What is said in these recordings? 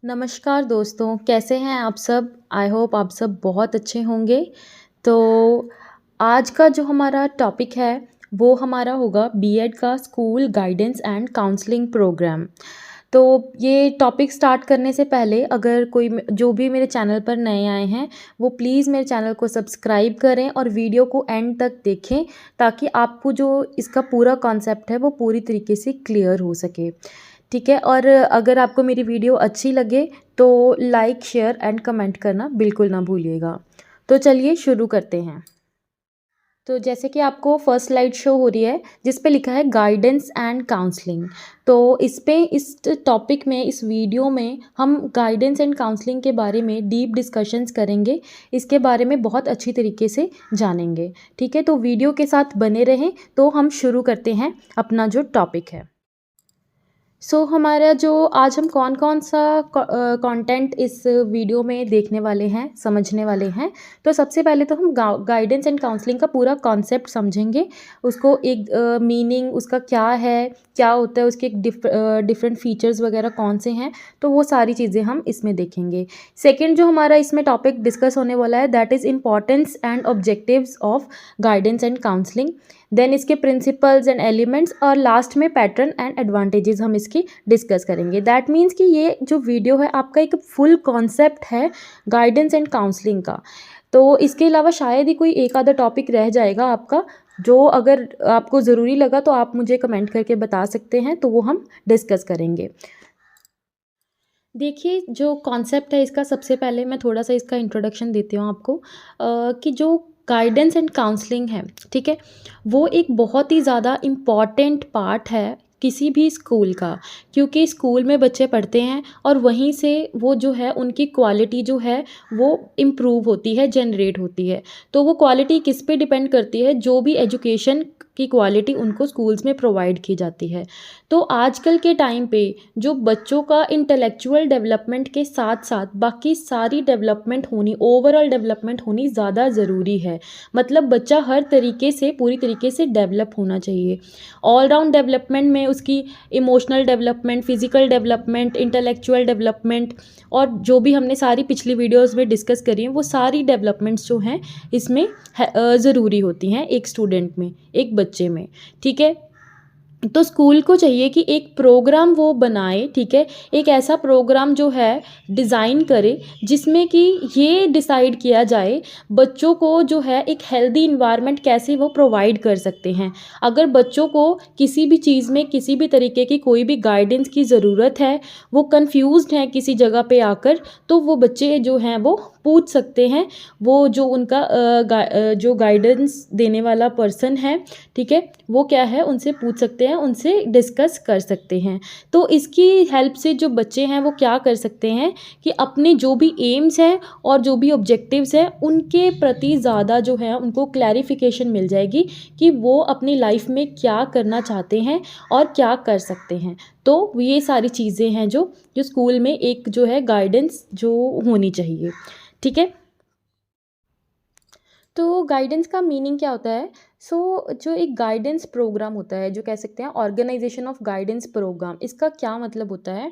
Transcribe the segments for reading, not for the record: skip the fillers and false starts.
नमस्कार दोस्तों, कैसे हैं आप सब? आई होप आप सब बहुत अच्छे होंगे। तो आज का जो हमारा टॉपिक है, वो हमारा होगा बीएड का school guidance and counselling programme. तो ये टॉपिक स्टार्ट करने से पहले अगर कोई जो भी मेरे चैनल पर नए आए हैं, वो प्लीज़ मेरे चैनल को सब्सक्राइब करें और वीडियो को एंड तक देखें, ताकि आपको जो इसका पूरा कॉन्सेप्ट है, वो पूरी तरीके से क्लियर हो सके। ठीक है, और अगर आपको मेरी वीडियो अच्छी लगे तो लाइक शेयर एंड कमेंट करना बिल्कुल ना भूलिएगा। तो चलिए शुरू करते हैं। तो जैसे कि आपको फर्स्ट स्लाइड शो हो रही है, जिस पे लिखा है गाइडेंस एंड काउंसलिंग। तो इस टॉपिक में, इस वीडियो में हम गाइडेंस एंड काउंसलिंग के बारे में डीप डिस्कशंस करेंगे। इसके बारे में बहुत अच्छी तरीके से जानेंगे। ठीक है, तो वीडियो के साथ बने रहें। तो हम शुरू करते हैं अपना जो टॉपिक है। हमारा जो आज हम कौन कौन सा कंटेंट इस वीडियो में देखने वाले हैं, समझने वाले हैं। तो सबसे पहले तो हम गाइडेंस एंड काउंसलिंग का पूरा कॉन्सेप्ट समझेंगे। उसको एक मीनिंग उसका क्या है, क्या होता है, उसके डिफरेंट फीचर्स वगैरह कौन से हैं, तो वो सारी चीज़ें हम इसमें देखेंगे। सेकंड जो हमारा इसमें टॉपिक डिस्कस होने वाला है, that is importance and objectives of guidance and counselling. Then इसके प्रिंसिपल्स एंड एलिमेंट्स, और लास्ट में पैटर्न एंड एडवांटेजेस हम इसकी डिस्कस करेंगे। दैट मीन्स कि ये जो वीडियो है आपका एक फुल कॉन्सेप्ट है गाइडेंस एंड काउंसलिंग का। तो इसके अलावा शायद ही कोई एक आधा टॉपिक रह जाएगा आपका, जो अगर आपको ज़रूरी लगा तो आप मुझे कमेंट करके बता सकते हैं, तो वो हम डिस्कस करेंगे। देखिए, जो कॉन्सेप्ट है इसका, सबसे पहले मैं थोड़ा सा इसका इंट्रोडक्शन देती हूँ आपको, कि जो गाइडेंस एंड काउंसलिंग है, ठीक है, वो एक बहुत ही ज़्यादा इम्पॉर्टेंट पार्ट है किसी भी स्कूल का। क्योंकि स्कूल में बच्चे पढ़ते हैं और वहीं से वो जो है उनकी क्वालिटी जो है वो इम्प्रूव होती है, जनरेट होती है। तो वो क्वालिटी किस पे डिपेंड करती है? जो भी एजुकेशन की क्वालिटी उनको स्कूल्स में प्रोवाइड की जाती है। तो आजकल के टाइम पे जो बच्चों का इंटेलेक्चुअल डेवलपमेंट के साथ साथ बाकी सारी डेवलपमेंट होनी, ओवरऑल डेवलपमेंट होनी ज़्यादा ज़रूरी है। मतलब बच्चा हर तरीके से, पूरी तरीके से डेवलप होना चाहिए। ऑलराउंड डेवलपमेंट में उसकी emotional development, physical development, intellectual development, और जो भी हमने सारी पिछली वीडियोस में डिस्कस करी हैं, वो सारी डेवलपमेंट्स जो हैं इसमें ज़रूरी होती हैं एक स्टूडेंट में, एक बच्चे में। ठीक है, तो स्कूल को चाहिए कि एक प्रोग्राम वो बनाए, ठीक है, एक ऐसा प्रोग्राम जो है डिज़ाइन करे जिसमें कि ये डिसाइड किया जाए बच्चों को जो है एक हेल्दी इन्वायरमेंट कैसे वो प्रोवाइड कर सकते हैं। अगर बच्चों को किसी भी चीज़ में, किसी भी तरीके की कोई भी गाइडेंस की ज़रूरत है, वो कंफ्यूज्ड हैं किसी जगह पे आकर, तो वो बच्चे जो हैं वो पूछ सकते हैं। वो जो उनका जो गाइडेंस देने वाला पर्सन है, ठीक है, वो क्या है, उनसे पूछ सकते हैं, उनसे डिस्कस कर सकते हैं। तो इसकी हेल्प से जो बच्चे हैं वो क्या कर सकते हैं कि अपने जो भी एम्स हैं और जो भी ऑब्जेक्टिव्स हैं, उनके प्रति ज़्यादा जो है उनको क्लैरिफिकेशन मिल जाएगी कि वो अपनी लाइफ में क्या करना चाहते हैं और क्या कर सकते हैं। तो ये सारी चीज़ें हैं जो जो स्कूल में एक जो है गाइडेंस जो होनी चाहिए। ठीक है, तो गाइडेंस का मीनिंग क्या होता है? जो एक गाइडेंस प्रोग्राम होता है, जो कह सकते हैं ऑर्गेनाइजेशन ऑफ गाइडेंस प्रोग्राम, इसका क्या मतलब होता है?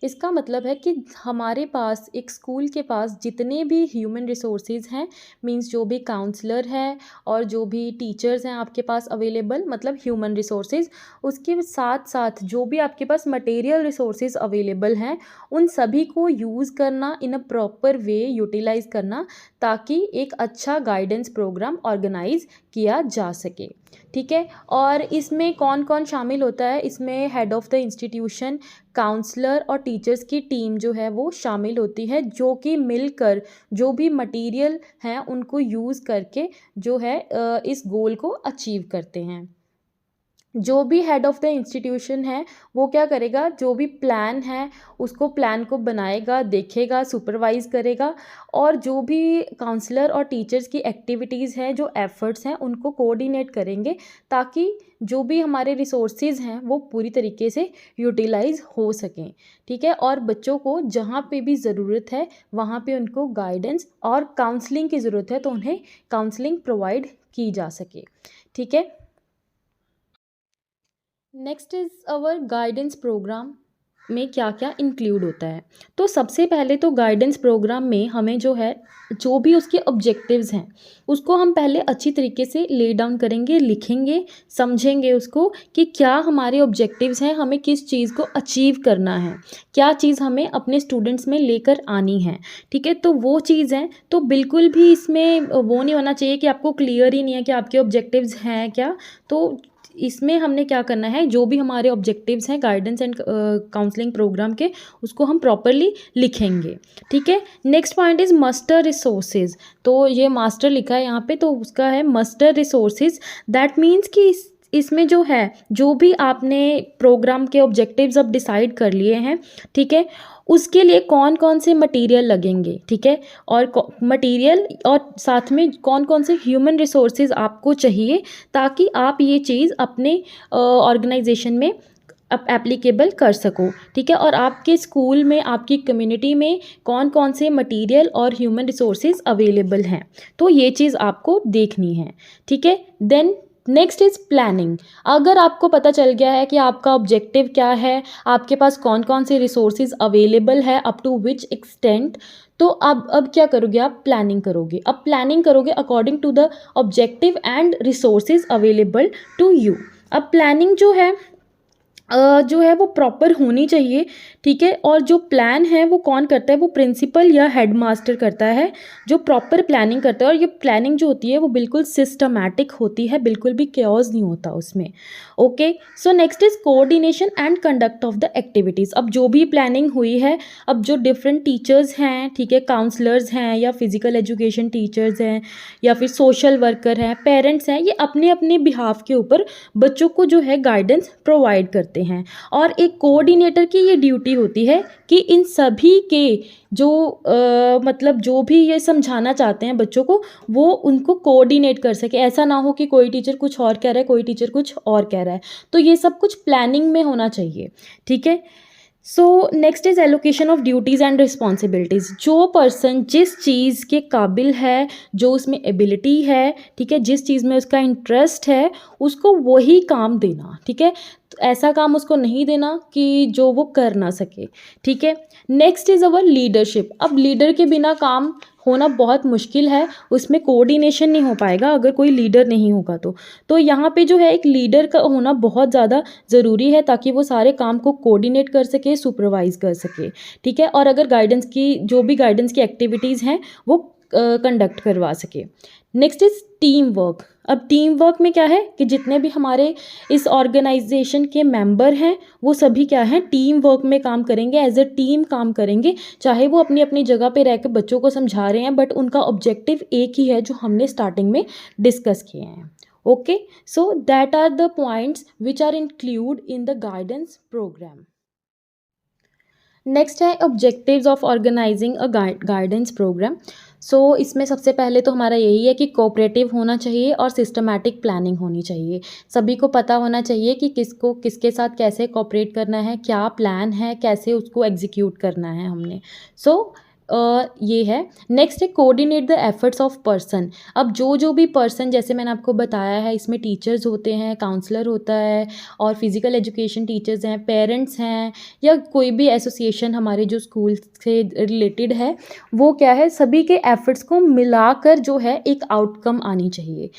इसका मतलब है कि हमारे पास, एक स्कूल के पास जितने भी ह्यूमन रिसोर्सेज हैं, मींस जो भी काउंसलर है और जो भी टीचर्स हैं आपके पास अवेलेबल, मतलब ह्यूमन रिसोर्सेज, उसके साथ साथ जो भी आपके पास मटेरियल रिसोर्सेज अवेलेबल हैं, उन सभी को यूज़ करना, इन अ प्रॉपर वे यूटिलाइज करना, ताकि एक अच्छा गाइडेंस प्रोग्राम ऑर्गेनाइज किया जा सके। ठीक है, और इसमें कौन कौन शामिल होता है? इसमें head of the institution, counsellor और टीचर्स की टीम जो है वो शामिल होती है, जो कि मिलकर जो भी मटेरियल हैं उनको यूज़ करके जो है इस गोल को अचीव करते हैं। जो भी हेड ऑफ़ द इंस्टीट्यूशन है, वो क्या करेगा, जो भी प्लान है उसको, प्लान को बनाएगा, देखेगा, सुपरवाइज़ करेगा, और जो भी काउंसलर और टीचर्स की एक्टिविटीज़ हैं, जो एफ़र्ट्स हैं, उनको कोऑर्डिनेट करेंगे, ताकि जो भी हमारे रिसोर्सेज हैं वो पूरी तरीके से यूटिलाइज़ हो सकें। ठीक है, और बच्चों को जहाँ पे भी ज़रूरत है वहाँ पे उनको गाइडेंस और काउंसलिंग की ज़रूरत है, तो उन्हें काउंसलिंग प्रोवाइड की जा सके। ठीक है, next is our guidance programme. में क्या क्या इंक्लूड होता है। तो सबसे पहले तो गाइडेंस प्रोग्राम में हमें जो है, जो भी उसके ऑब्जेक्टिव्स हैं उसको हम पहले अच्छी तरीके से ले डाउन करेंगे, लिखेंगे, समझेंगे उसको कि क्या हमारे ऑब्जेक्टिव्स हैं, हमें किस चीज़ को अचीव करना है, क्या चीज़ हमें अपने स्टूडेंट्स में लेकर आनी है। ठीक है, तो वो चीज़ है। तो बिल्कुल भी इसमें वो नहीं होना चाहिए कि आपको क्लियर ही नहीं है कि आपके ऑब्जेक्टिव्स हैं क्या। तो इसमें हमने क्या करना है, जो भी हमारे ऑब्जेक्टिव्स हैं गाइडेंस एंड काउंसलिंग प्रोग्राम के, उसको हम प्रॉपरली लिखेंगे। ठीक है, next point is master resources. तो ये मास्टर लिखा है यहाँ पे, तो उसका है मास्टर रिसोर्सेज। दैट मीन्स कि इसमें जो है, जो भी आपने प्रोग्राम के ऑब्जेक्टिव्स अब डिसाइड कर लिए हैं, ठीक है, उसके लिए कौन कौन से मटेरियल लगेंगे, ठीक है, और मटेरियल और साथ में कौन कौन से ह्यूमन रिसोर्सेज आपको चाहिए, ताकि आप ये चीज़ अपने ऑर्गेनाइजेशन में अब एप्लीकेबल कर सको। ठीक है, और आपके स्कूल में, आपकी कम्युनिटी में कौन कौन से मटेरियल और ह्यूमन रिसोर्सेज अवेलेबल हैं, तो ये चीज़ आपको देखनी है। ठीक है, देन नेक्स्ट इज़ प्लानिंग। अगर आपको पता चल गया है कि आपका ऑब्जेक्टिव क्या है, आपके पास कौन कौन से रिसोर्सेज अवेलेबल है, अप टू विच एक्सटेंट, तो अब क्या करोगे, आप प्लानिंग करोगे। अब प्लानिंग करोगे according to the objective and resources available to you. अब प्लानिंग जो है वो प्रॉपर होनी चाहिए। ठीक है, और जो प्लान है वो कौन करता है, वो प्रिंसिपल या हेड मास्टर करता है, जो प्रॉपर प्लानिंग करता है। और ये प्लानिंग जो होती है वो बिल्कुल सिस्टमैटिक होती है, बिल्कुल भी केओस नहीं होता उसमें। Okay, so next is coordination and conduct of the activities. अब जो भी प्लानिंग हुई है, अब जो डिफरेंट टीचर्स हैं, ठीक है, काउंसलर्स हैं या फिजिकल एजुकेशन टीचर्स हैं या फिर सोशल वर्कर हैं, पेरेंट्स हैं, ये अपने अपने बिहाफ के ऊपर बच्चों को जो है गाइडेंस प्रोवाइड करते हैं। और एक कोऑर्डिनेटर की ये ड्यूटी होती है कि इन सभी के जो मतलब जो भी ये समझाना चाहते हैं बच्चों को, वो उनको कोऑर्डिनेट कर सके। ऐसा ना हो कि कोई टीचर कुछ और कह रहा है, कोई टीचर कुछ और कह रहा है। तो ये सब कुछ प्लानिंग में होना चाहिए। ठीक है, so next is allocation of duties and responsibilities. जो पर्सन जिस चीज़ के काबिल है, जो उसमें एबिलिटी है, ठीक है, जिस चीज़ में उसका इंटरेस्ट है, उसको वही काम देना। ठीक है, तो ऐसा काम उसको नहीं देना कि जो वो कर ना सके। ठीक है, नेक्स्ट इज़ अवर लीडरशिप। अब लीडर के बिना काम होना बहुत मुश्किल है, उसमें कोऑर्डिनेशन नहीं हो पाएगा अगर कोई लीडर नहीं होगा। तो यहाँ पे जो है एक लीडर का होना बहुत ज़्यादा ज़रूरी है, ताकि वो सारे काम को कोऑर्डिनेट कर सके, सुपरवाइज कर सके। ठीक है, और अगर गाइडेंस की जो भी गाइडेंस की एक्टिविटीज़ हैं वो कंडक्ट करवा सके। Next is team work. अब टीम वर्क में क्या है कि जितने भी हमारे इस ऑर्गेनाइजेशन के मेंबर हैं, वो सभी क्या हैं, टीम वर्क में काम करेंगे, एज अ टीम काम करेंगे। चाहे वो अपनी अपनी जगह पे रह कर बच्चों को समझा रहे हैं, बट उनका ऑब्जेक्टिव एक ही है जो हमने स्टार्टिंग में डिस्कस किए हैं। Okay, so that are the points which are include in the guidance program. Next है objectives of organising a guidance program. So इसमें सबसे पहले तो हमारा यही है कि कोऑपरेटिव होना चाहिए और सिस्टमैटिक प्लानिंग होनी चाहिए। सभी को पता होना चाहिए कि किसको किसके साथ कैसे कोऑपरेट करना है, क्या प्लान है, कैसे उसको एग्जीक्यूट करना है हमने। सो ये है। नेक्स्ट है coordinate the efforts of person. अब जो भी पर्सन, जैसे मैंने आपको बताया है, इसमें टीचर्स होते हैं, काउंसलर होता है, और फिज़िकल एजुकेशन टीचर्स हैं, पेरेंट्स हैं, या कोई भी एसोसिएशन हमारे जो स्कूल से रिलेटेड है, वो क्या है, सभी के एफर्ट्स को मिलाकर जो है एक आउटकम आनी चाहिए।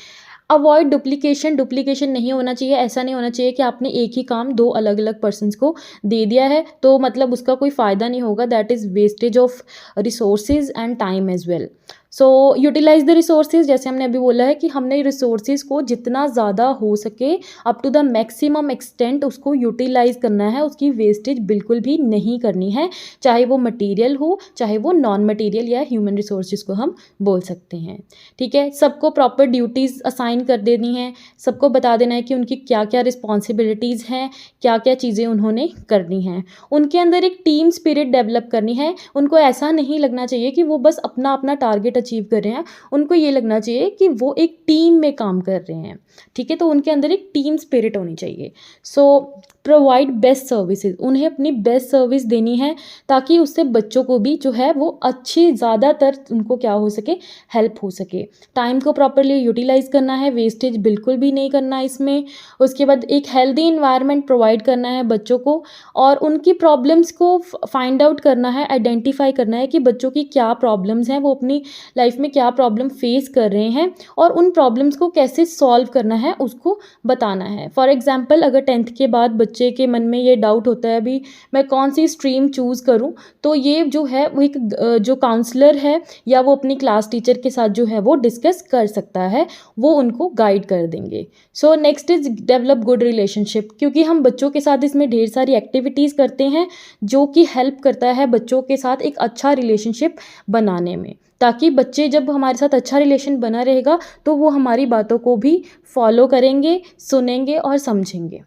अवॉइड डुप्लीकेशन नहीं होना चाहिए। ऐसा नहीं होना चाहिए कि आपने एक ही काम दो अलग अलग पर्सनस को दे दिया है, तो मतलब उसका कोई फ़ायदा नहीं होगा। That is wastage of resources and time as well. So utilise the resources, जैसे हमने अभी बोला है कि हमने रिसोर्सेज को जितना ज़्यादा हो सके, up to the maximum extent उसको यूटिलाइज करना है, उसकी वेस्टेज बिल्कुल भी नहीं करनी है, चाहे वो मटेरियल हो, चाहे वो नॉन मटेरियल या ह्यूमन रिसोर्सेज को हम बोल सकते हैं। ठीक है, सबको प्रॉपर ड्यूटीज़ असाइन कर देनी है, सबको बता देना है कि उनकी क्या क्या रिस्पॉन्सिबिलिटीज़ हैं, क्या क्या चीज़ें उन्होंने करनी हैं। उनके अंदर एक टीम स्पिरिट डेवलप करनी है। उनको ऐसा नहीं लगना चाहिए कि वो बस अपना अपना टारगेट अचीव कर रहे हैं, उनको ये लगना चाहिए कि वो एक टीम में काम कर रहे हैं। ठीक है, तो उनके अंदर एक टीम स्पिरिट होनी चाहिए। सो प्रोवाइड बेस्ट सर्विसेज, उन्हें अपनी बेस्ट सर्विस देनी है ताकि उससे बच्चों को भी जो है वो अच्छी ज़्यादातर उनको क्या हो सके, हेल्प हो सके। टाइम को प्रॉपरली यूटिलाइज़ करना है, वेस्टेज बिल्कुल भी नहीं करना इसमें। उसके बाद एक हेल्दी इन्वायरमेंट प्रोवाइड करना है बच्चों को, और उनकी प्रॉब्लम्स को फाइंड आउट करना है, आइडेंटिफाई करना है कि बच्चों की क्या प्रॉब्लम्स हैं, वो अपनी लाइफ में क्या प्रॉब्लम फेस कर रहे हैं और उन प्रॉब्लम्स को कैसे सॉल्व करना है उसको बताना है। फॉर एग्जांपल अगर 10th के बाद बच्चे के मन में ये डाउट होता है अभी मैं कौन सी स्ट्रीम चूज़ करूं, तो ये जो है वो एक जो काउंसलर है या वो अपनी क्लास टीचर के साथ जो है वो डिस्कस कर सकता है, वो उनको गाइड कर देंगे। So next is develop good relationship, क्योंकि हम बच्चों के साथ इसमें ढेर सारी एक्टिविटीज़ करते हैं जो कि हेल्प करता है बच्चों के साथ एक अच्छा रिलेशनशिप बनाने में, ताकि बच्चे जब हमारे साथ अच्छा रिलेशन बना रहेगा तो वो हमारी बातों को भी फॉलो करेंगे, सुनेंगे और समझेंगे।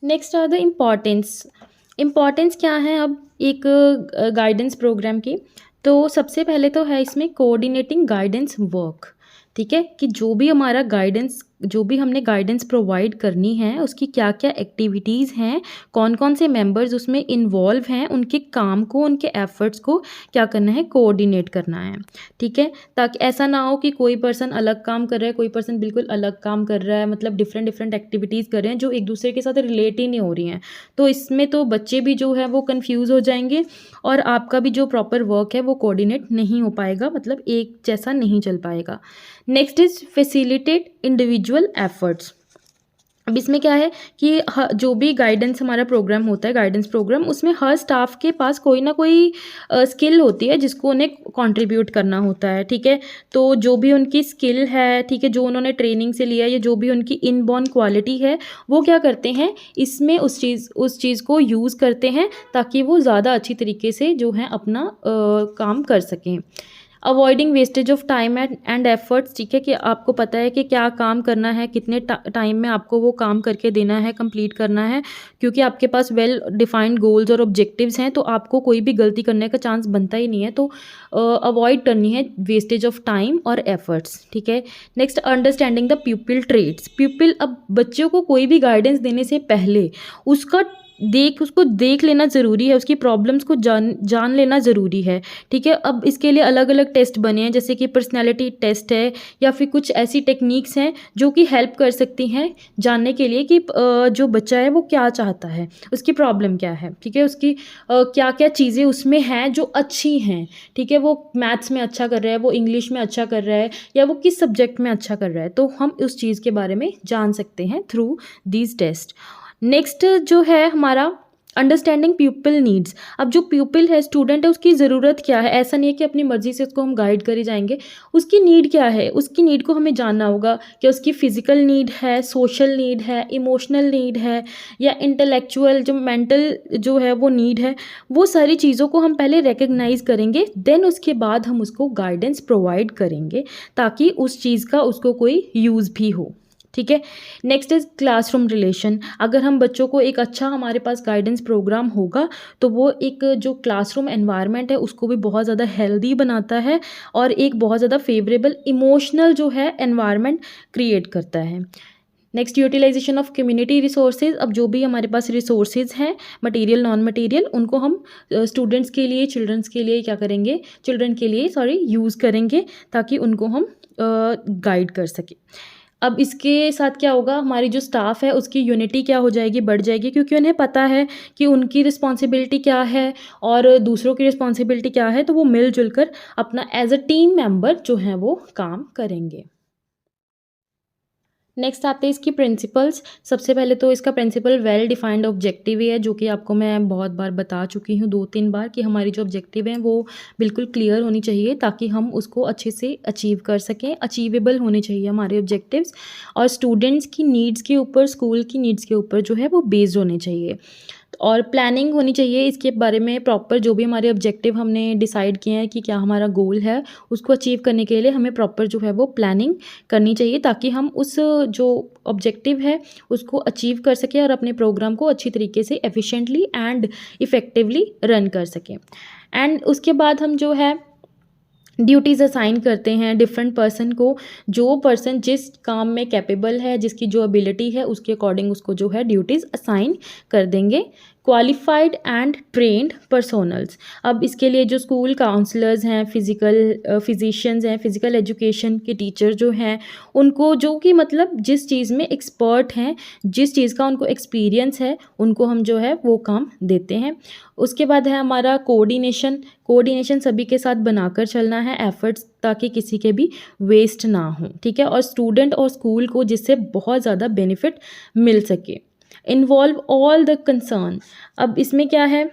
नेक्स्ट आर द इम्पॉर्टेंस क्या है अब एक गाइडेंस प्रोग्राम की। तो सबसे पहले तो है इसमें कोऑर्डिनेटिंग गाइडेंस वर्क, ठीक है, कि जो भी हमने गाइडेंस प्रोवाइड करनी है उसकी क्या क्या एक्टिविटीज़ हैं, कौन कौन से मेंबर्स उसमें इन्वॉल्व हैं, उनके काम को, उनके एफर्ट्स को क्या करना है, कोऑर्डिनेट करना है, ठीक है। ताकि ऐसा ना हो कि कोई पर्सन अलग काम कर रहा है, कोई पर्सन बिल्कुल अलग काम कर रहा है, मतलब डिफरेंट डिफरेंट एक्टिविटीज़ कर रहे हैं जो एक दूसरे के साथ रिलेट ही नहीं हो रही हैं। तो इसमें तो बच्चे भी जो है वो कन्फ्यूज़ हो जाएंगे और आपका भी जो प्रॉपर वर्क है वो कोऑर्डिनेट नहीं हो पाएगा, मतलब एक जैसा नहीं चल पाएगा। Next is facilitate individual efforts. अब इसमें क्या है कि जो भी गाइडेंस हमारा प्रोग्राम होता है, गाइडेंस प्रोग्राम, उसमें हर स्टाफ के पास कोई ना कोई स्किल होती है जिसको उन्हें कंट्रीब्यूट करना होता है, ठीक है। तो जो भी उनकी स्किल है, ठीक है, जो उन्होंने ट्रेनिंग से लिया है या जो भी उनकी इनबॉर्न क्वालिटी है, वो क्या करते हैं इसमें उस चीज़ को यूज़ करते हैं ताकि वो ज़्यादा अच्छी तरीके से जो है अपना काम कर सकें। Avoiding wastage of time and efforts, ठीक है, कि आपको पता है कि क्या काम करना है, कितने टाइम में आपको वो काम करके देना है, कंप्लीट करना है, क्योंकि आपके पास वेल डिफाइंड गोल्स और ऑब्जेक्टिव्स हैं, तो आपको कोई भी गलती करने का चांस बनता ही नहीं है। तो अवॉइड करनी है वेस्टेज ऑफ टाइम और एफर्ट्स, ठीक है। Next, understanding the people trades. अब बच्चों को कोई भी गाइडेंस देने से पहले उसको देख लेना ज़रूरी है, उसकी प्रॉब्लम्स को जान लेना ज़रूरी है, ठीक है। अब इसके लिए अलग अलग टेस्ट बने हैं, जैसे कि पर्सनैलिटी टेस्ट है या फिर कुछ ऐसी टेक्निक्स हैं जो कि हेल्प कर सकती हैं जानने के लिए कि जो बच्चा है वो क्या चाहता है, उसकी प्रॉब्लम क्या है, ठीक है, उसकी क्या क्या चीज़ें उसमें हैं जो अच्छी हैं, ठीक है। वो मैथ्स में अच्छा कर रहा है, वो इंग्लिश में अच्छा कर रहा है, या वो किस सब्जेक्ट में अच्छा कर रहा है, तो हम उस चीज़ के बारे में जान सकते हैं थ्रू दीज टेस्ट। नेक्स्ट जो है हमारा अंडरस्टैंडिंग पीपल नीड्स। अब जो पीपल है, स्टूडेंट है, उसकी ज़रूरत क्या है, ऐसा नहीं है कि अपनी मर्ज़ी से उसको हम गाइड करे जाएंगे, उसकी नीड क्या है, उसकी नीड को हमें जानना होगा कि उसकी फ़िज़िकल नीड है, सोशल नीड है, इमोशनल नीड है, या इंटेलेक्चुअल जो मेंटल जो है वो नीड है। वो सारी चीज़ों को हम पहले रिकग्नाइज़ करेंगे, देन उसके बाद हम उसको गाइडेंस प्रोवाइड करेंगे ताकि उस चीज़ का उसको कोई यूज़ भी हो, ठीक है। Next is classroom relation. अगर हम बच्चों को एक अच्छा हमारे पास गाइडेंस प्रोग्राम होगा तो वो एक जो क्लासरूम एनवायरनमेंट है उसको भी बहुत ज़्यादा हेल्दी बनाता है और एक बहुत ज़्यादा फेवरेबल इमोशनल जो है एनवायरनमेंट क्रिएट करता है। Next, utilisation of community resources. अब जो भी हमारे पास रिसोर्सेज हैं, मटेरियल नॉन मटेरियल, उनको हम स्टूडेंट्स के लिए, चिल्ड्रंस के लिए क्या करेंगे, चिल्ड्रन के लिए यूज़ करेंगे ताकि उनको हम गाइड कर सकें। अब इसके साथ क्या होगा, हमारी जो स्टाफ है उसकी यूनिटी क्या हो जाएगी, बढ़ जाएगी, क्योंकि उन्हें पता है कि उनकी रिस्पॉन्सिबिलिटी क्या है और दूसरों की रिस्पॉन्सिबिलिटी क्या है, तो वो मिलजुल कर अपना एज अ टीम मेंबर जो है वो काम करेंगे। नेक्स्ट आते हैं इसकी प्रिंसिपल्स। सबसे पहले तो इसका प्रिंसिपल वेल डिफाइंड ऑब्जेक्टिव ही है, जो कि आपको मैं बहुत बार बता चुकी हूँ, 2-3 बार, कि हमारी जो ऑब्जेक्टिव हैं वो बिल्कुल क्लियर होनी चाहिए ताकि हम उसको अच्छे से अचीव कर सकें, अचीवेबल होने चाहिए हमारे ऑब्जेक्टिव्स, और स्टूडेंट्स की नीड्स के ऊपर, स्कूल की नीड्स के ऊपर जो है वो बेस्ड होने चाहिए। और प्लानिंग होनी चाहिए इसके बारे में प्रॉपर, जो भी हमारे ऑब्जेक्टिव हमने डिसाइड किए हैं कि क्या हमारा गोल है, उसको अचीव करने के लिए हमें प्रॉपर जो है वो प्लानिंग करनी चाहिए ताकि हम उस जो ऑब्जेक्टिव है उसको अचीव कर सकें और अपने प्रोग्राम को अच्छी तरीके से एफिशिएंटली एंड इफ़ेक्टिवली रन कर सकें। एंड उसके बाद हम जो है ड्यूटीज़ असाइन करते हैं डिफरेंट पर्सन को। जो पर्सन जिस काम में कैपेबल है, जिसकी जो एबिलिटी है, उसके अकॉर्डिंग उसको जो है ड्यूटीज़ असाइन कर देंगे। Qualified and trend personnels. अब इसके लिए जो स्कूल काउंसलर्स हैं, फिजिशियंस हैं, फिजिकल एजुकेशन के टीचर जो हैं, उनको जो कि मतलब जिस चीज़ में एक्सपर्ट हैं, जिस चीज़ का उनको एक्सपीरियंस है, उनको हम जो है वो काम देते हैं। उसके बाद है हमारा कोऑर्डिनेशन। कोऑर्डिनेशन सभी के साथ बनाकर चलना है, एफर्ट्स, ताकि किसी के भी वेस्ट ना हो, ठीक है, और स्टूडेंट और स्कूल को जिससे बहुत ज़्यादा बेनिफिट मिल सके। Involve all the concern. अब इसमें क्या है,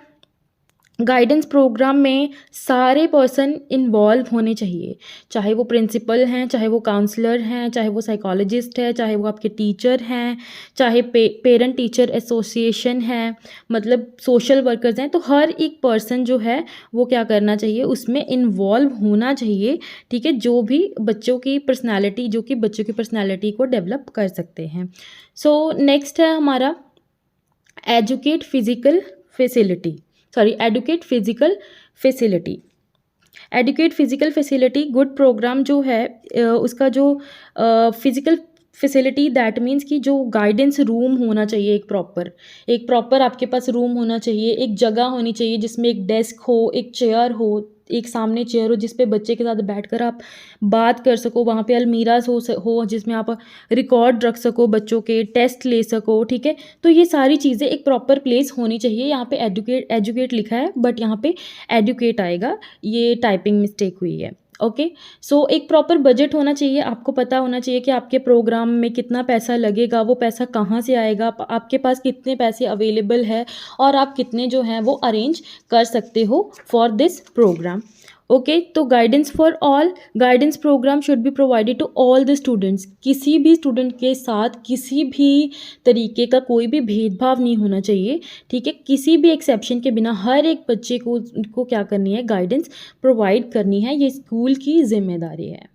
गाइडेंस प्रोग्राम में सारे पर्सन इन्वॉल्व होने चाहिए, चाहे वो प्रिंसिपल हैं, चाहे वो काउंसलर हैं, चाहे वो साइकोलॉजिस्ट है, चाहे वो आपके टीचर हैं, चाहे पेरेंट टीचर एसोसिएशन है, मतलब सोशल वर्कर्स हैं। तो हर एक पर्सन जो है वो क्या करना चाहिए, उसमें इन्वॉल्व होना चाहिए, ठीक है, जो भी बच्चों की पर्सनैलिटी, जो कि बच्चों की पर्सनैलिटी को डेवलप कर सकते हैं। सो नेक्स्ट है हमारा educate physical facility, educate physical facility. Educate physical facility good programme जो है, उसका जो फिजिकल फैसिलिटी, दैट मीन्स कि जो गाइडेंस रूम होना चाहिए, एक प्रॉपर आपके पास रूम होना चाहिए, एक जगह होनी चाहिए जिसमें एक डेस्क हो, एक चेयर हो, एक सामने चेयर हो जिस पे बच्चे के साथ बैठकर आप बात कर सको, वहाँ पे अलमीराज हो जिसमें आप रिकॉर्ड रख सको, बच्चों के टेस्ट ले सको, ठीक है। तो ये सारी चीज़ें एक प्रॉपर प्लेस होनी चाहिए। यहाँ पे एजुकेट लिखा है बट यहाँ पे एडुकेट आएगा, ये टाइपिंग मिस्टेक हुई है। ओके, सो एक प्रॉपर बजट होना चाहिए, आपको पता होना चाहिए कि आपके प्रोग्राम में कितना पैसा लगेगा, वो पैसा कहाँ से आएगा, आपके पास कितने पैसे अवेलेबल है, और आप कितने जो हैं वो अरेंज कर सकते हो फॉर दिस प्रोग्राम। ओके, तो guidance for all, guidance programme should be provided to all the students. किसी भी स्टूडेंट के साथ किसी भी तरीके का कोई भी भेदभाव नहीं होना चाहिए, ठीक है, किसी भी एक्सेप्शन के बिना हर एक बच्चे को क्या करनी है, गाइडेंस प्रोवाइड करनी है, ये स्कूल की जिम्मेदारी है।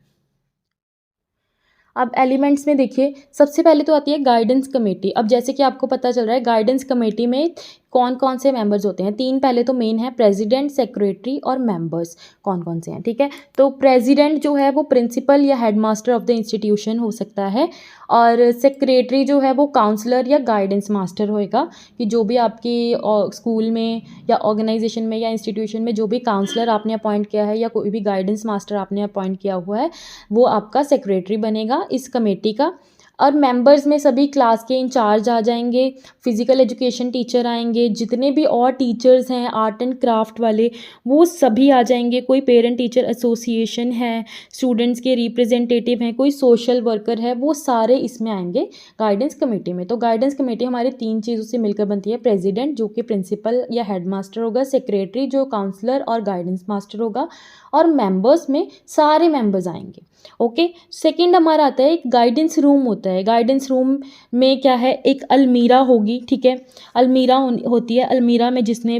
अब एलिमेंट्स में देखिए, सबसे पहले तो आती है गाइडेंस कमेटी। अब जैसे कि आपको पता चल रहा है, गाइडेंस कमेटी में कौन कौन से मेंबर्स होते हैं, 3 पहले तो मेन है, प्रेसिडेंट, सेक्रेटरी और मेंबर्स कौन कौन से हैं, ठीक है। तो प्रेसिडेंट जो है वो प्रिंसिपल या हेडमास्टर ऑफ द इंस्टीट्यूशन हो सकता है, और सेक्रेटरी जो है वो काउंसलर या गाइडेंस मास्टर होएगा, कि जो भी आपकी स्कूल में या ऑर्गेनाइजेशन में या इंस्टीट्यूशन में जो भी काउंसलर आपने अपॉइंट किया है या कोई भी गाइडेंस मास्टर आपने अपॉइंट किया हुआ है, वो आपका सेक्रेटरी बनेगा इस कमेटी का। और मेंबर्स में सभी क्लास के इंचार्ज आ जाएंगे, फिजिकल एजुकेशन टीचर आएंगे, जितने भी और टीचर्स हैं आर्ट एंड क्राफ्ट वाले, वो सभी आ जाएंगे, कोई पेरेंट टीचर एसोसिएशन है, स्टूडेंट्स के रिप्रेजेंटेटिव हैं, कोई सोशल वर्कर है, वो सारे इसमें आएंगे गाइडेंस कमेटी में। तो गाइडेंस कमेटी हमारी 3 चीज़ों से मिलकर बनती है, प्रेसिडेंट जो कि प्रिंसिपल या हेडमास्टर होगा, सेक्रेटरी जो काउंसलर और गाइडेंस मास्टर होगा, और मेंबर्स में सारे मेंबर्स आएंगे। ओके, सेकंड हमारा आता है एक गाइडेंस रूम होता है। गाइडेंस रूम में क्या है, एक अलमीरा होगी, ठीक है, अलमीरा होती है। अलमीरा में जितने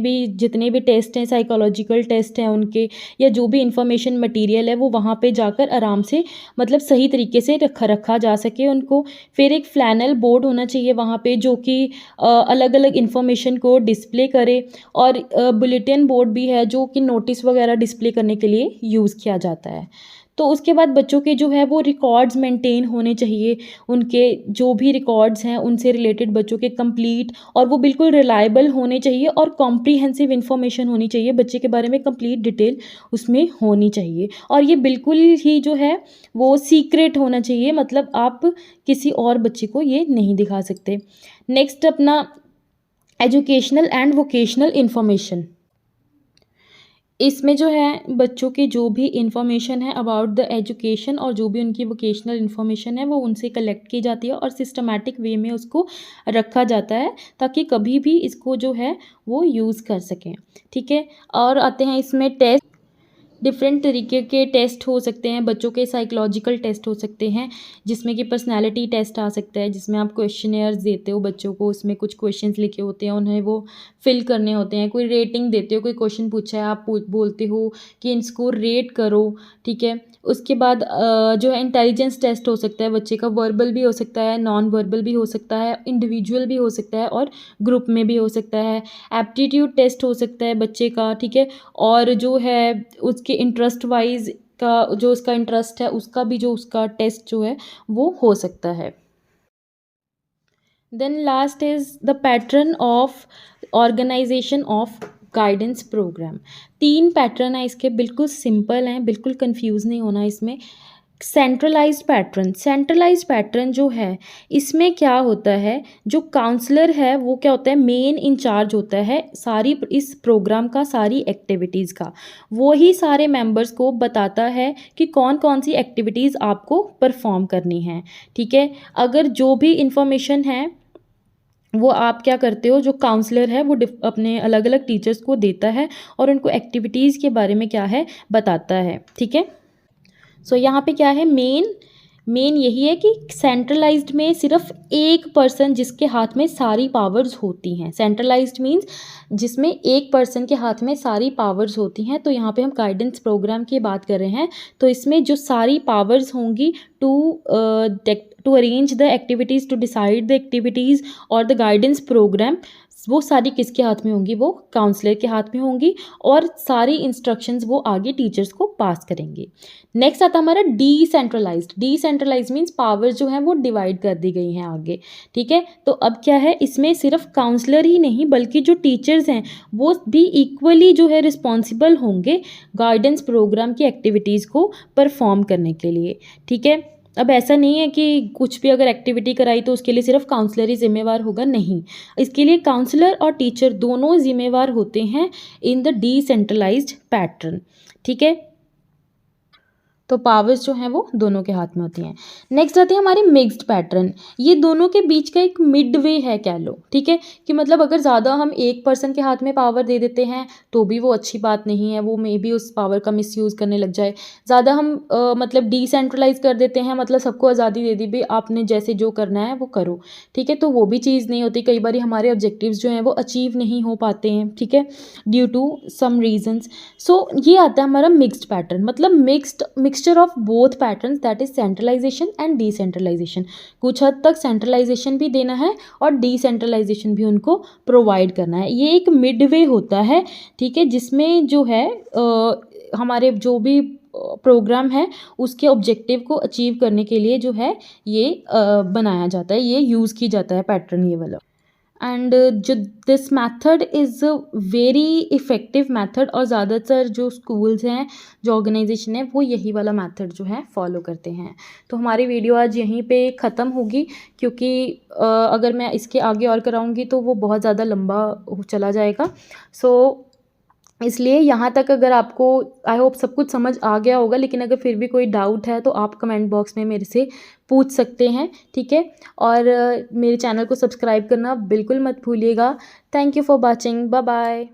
भी टेस्ट हैं, साइकोलॉजिकल टेस्ट हैं उनके, या जो भी इंफॉर्मेशन मटेरियल है, वो वहाँ पे जाकर आराम से मतलब सही तरीके से रखा जा सके उनको। फिर एक फ्लैनल बोर्ड होना चाहिए वहाँ पे, जो कि अलग अलग इंफॉर्मेशन को डिस्प्ले करे, और बुलेटिन बोर्ड भी है जो कि नोटिस वगैरह डिस्प्ले करने के लिए यूज़ किया जाता है। तो उसके बाद बच्चों के जो है वो रिकॉर्ड्स मेंटेन होने चाहिए, उनके जो भी रिकॉर्ड्स हैं उनसे रिलेटेड बच्चों के कंप्लीट, और वो बिल्कुल रिलायबल होने चाहिए, और कॉम्प्रीहेंसिव इन्फॉर्मेशन होनी चाहिए, बच्चे के बारे में कंप्लीट डिटेल उसमें होनी चाहिए, और ये बिल्कुल ही जो है वो सीक्रेट होना चाहिए, मतलब आप किसी और बच्चे को ये नहीं दिखा सकते। नेक्स्ट अपना एजुकेशनल एंड वोकेशनल इन्फॉर्मेशन। इसमें जो है बच्चों की जो भी इंफॉर्मेशन है अबाउट द एजुकेशन, और जो भी उनकी वोकेशनल इन्फॉर्मेशन है, वो उनसे कलेक्ट की जाती है और सिस्टमैटिक वे में उसको रखा जाता है, ताकि कभी भी इसको जो है वो यूज़ कर सकें, ठीक है। और आते हैं इसमें टेस्ट। डिफरेंट तरीके के टेस्ट हो सकते हैं, बच्चों के साइकोलॉजिकल टेस्ट हो सकते हैं, जिसमें कि पर्सनालिटी टेस्ट आ सकता है, जिसमें आप क्वेश्चनेयर्स देते हो बच्चों को, उसमें कुछ क्वेश्चंस लिखे होते हैं, उन्हें वो फिल करने होते हैं, कोई रेटिंग देते हो, कोई क्वेश्चन पूछा है, आप बोलते हो कि इनको रेट करो, ठीक है। उसके बाद जो है इंटेलिजेंस टेस्ट हो सकता है बच्चे का, वर्बल भी हो सकता है, नॉन वर्बल भी हो सकता है, इंडिविजुअल भी हो सकता है, और ग्रुप में भी हो सकता है। एप्टीट्यूड टेस्ट हो सकता है बच्चे का, ठीक है। और जो है उसके इंटरेस्ट वाइज का जो उसका इंटरेस्ट है उसका भी जो उसका टेस्ट जो है वो हो सकता है। Then last is the pattern of organisation of guidance programme. 3 pattern है इसके, बिल्कुल सिंपल हैं, बिल्कुल कंफ्यूज नहीं होना इसमें। सेंट्रलाइज्ड पैटर्न जो है इसमें क्या होता है, जो काउंसलर है वो क्या होता है, मेन इंचार्ज होता है सारी इस प्रोग्राम का, सारी एक्टिविटीज़ का। वो ही सारे मेंबर्स को बताता है कि कौन कौन सी एक्टिविटीज़ आपको परफॉर्म करनी है। ठीक है, अगर जो भी इंफॉर्मेशन है वो आप क्या करते हो, जो काउंसलर है वो अपने अलग अलग टीचर्स को देता है और उनको एक्टिविटीज़ के बारे में क्या है बताता है। ठीक है, सो यहाँ पे क्या है, मेन यही है कि सेंट्रलाइज्ड में सिर्फ एक पर्सन जिसके हाथ में सारी पावर्स होती हैं। सेंट्रलाइज्ड मीन्स जिसमें एक पर्सन के हाथ में सारी पावर्स होती हैं। तो यहाँ पे हम गाइडेंस प्रोग्राम की बात कर रहे हैं, तो इसमें जो सारी पावर्स होंगी to arrange the activities, to decide the activities और द गाइडेंस प्रोग्राम, वो सारी किसके हाथ में होंगी, वो काउंसलर के हाथ में होंगी और सारी इंस्ट्रक्शंस वो आगे टीचर्स को पास करेंगे। नेक्स्ट आता हमारा डिसेंट्रलाइज मीन्स पावर्स जो हैं वो डिवाइड कर दी गई हैं आगे। ठीक है, तो अब क्या है, इसमें सिर्फ काउंसलर ही नहीं बल्कि जो टीचर्स हैं वो भी इक्वली जो है रिस्पॉन्सिबल होंगे गाइडेंस प्रोग्राम की एक्टिविटीज़ को परफॉर्म करने के लिए। ठीक है, अब ऐसा नहीं है कि कुछ भी अगर एक्टिविटी कराई तो उसके लिए सिर्फ काउंसलर ही जिम्मेवार होगा, नहीं, इसके लिए काउंसलर और टीचर दोनों जिम्मेवार होते हैं इन द डिसेंट्रलाइज्ड पैटर्न। ठीक है, तो पावर्स जो हैं वो दोनों के हाथ में होती हैं। नेक्स्ट आते हैं हमारे मिक्स्ड पैटर्न। ये दोनों के बीच का एक मिड वे है कह लो। ठीक है, कि मतलब अगर ज़्यादा हम एक पर्सन के हाथ में पावर दे देते हैं तो भी वो अच्छी बात नहीं है, वो मे बी उस पावर का मिसयूज़ करने लग जाए। ज़्यादा हम मतलब डिसेंट्रलाइज कर देते हैं, मतलब सबको आज़ादी दे दी, भाई आपने जैसे जो करना है वो करो। ठीक है, तो वो भी चीज़ नहीं होती, कई बार हमारे ऑब्जेक्टिव्स जो हैं वो अचीव नहीं हो पाते हैं। ठीक है, due to some reasons. So ये आता है हमारा मिक्स्ड पैटर्न, मतलब mixture of both patterns, that is centralisation and decentralisation. कुछ हद तक सेंट्रलाइजेशन भी देना है और डिसेंट्रलाइजेशन भी उनको प्रोवाइड करना है। ये एक मिड वे होता है। ठीक है, जिसमें जो है हमारे जो भी प्रोग्राम है उसके ऑब्जेक्टिव को अचीव करने के लिए जो है ये बनाया जाता है, ये यूज़ की जाता है पैटर्न ये वाला। एंड जो this method is very effective method, और ज़्यादातर जो स्कूल्स हैं, जो ऑर्गेनाइजेशन है, वो यही वाला मैथड जो है फॉलो करते हैं। तो हमारी वीडियो आज यहीं पे ख़त्म होगी, क्योंकि अगर मैं इसके आगे और कराऊंगी तो वो बहुत ज़्यादा लंबा चला जाएगा। सो इसलिए यहाँ तक अगर आपको, आई होप सब कुछ समझ आ गया होगा, लेकिन अगर फिर भी कोई डाउट है तो आप कमेंट बॉक्स में मेरे से पूछ सकते हैं। ठीक है, और मेरे चैनल को सब्सक्राइब करना बिल्कुल मत भूलिएगा। Thank you for watching, bye bye.